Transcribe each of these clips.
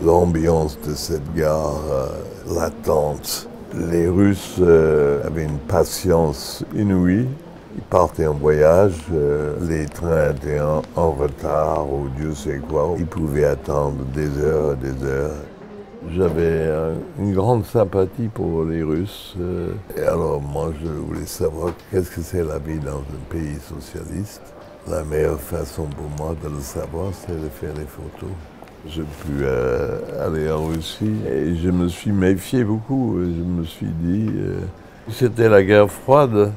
l'ambiance de cette gare latente. Les Russes avaient une patience inouïe. Ils partaient en voyage, les trains étaient en retard ou Dieu sait quoi. Ils pouvaient attendre des heures et des heures. J'avais une grande sympathie pour les Russes. Et alors moi je voulais savoir qu'est-ce que c'est la vie dans un pays socialiste. La meilleure façon pour moi de le savoir, c'est de faire des photos. J'ai pu aller en Russie et je me suis méfié beaucoup. Je me suis dit, c'était la guerre froide.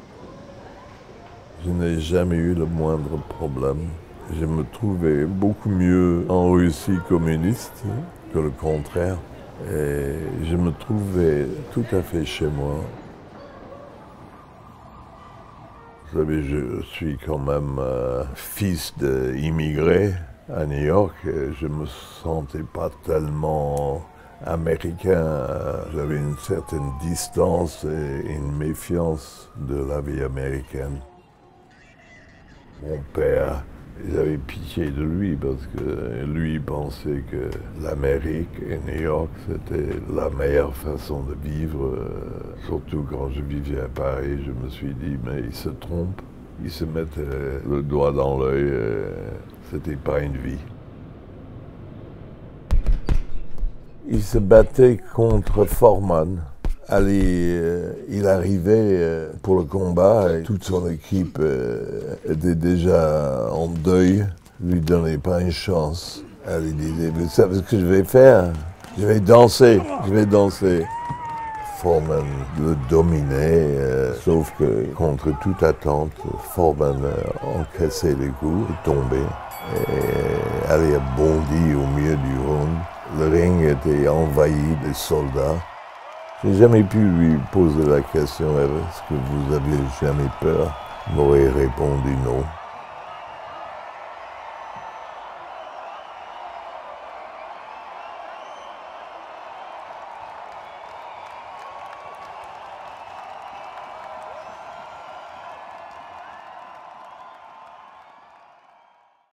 Je n'ai jamais eu le moindre problème. Je me trouvais beaucoup mieux en Russie communiste que le contraire. Et je me trouvais tout à fait chez moi. Vous savez, je suis quand même fils d'immigrés à New York. Et je ne me sentais pas tellement américain. J'avais une certaine distance et une méfiance de la vie américaine. Mon père, j'avais pitié de lui parce que lui pensait que l'Amérique et New York, c'était la meilleure façon de vivre. Surtout quand je vivais à Paris, je me suis dit, mais il se trompe. Il se mettait le doigt dans l'œil. C'était pas une vie. Il se battait contre Foreman. Il arrivait pour le combat et toute son équipe était déjà en deuil, ne lui donnait pas une chance. Elle disait, vous savez ce que je vais faire? Je vais danser. Foreman le dominait, sauf que contre toute attente, Foreman encaissait les coups, tombait. Et elle a bondi au milieu du ring. Le ring était envahi de soldats. J'ai jamais pu lui poser la question, est-ce que vous avez jamais peur? Il m'aurait répondu non.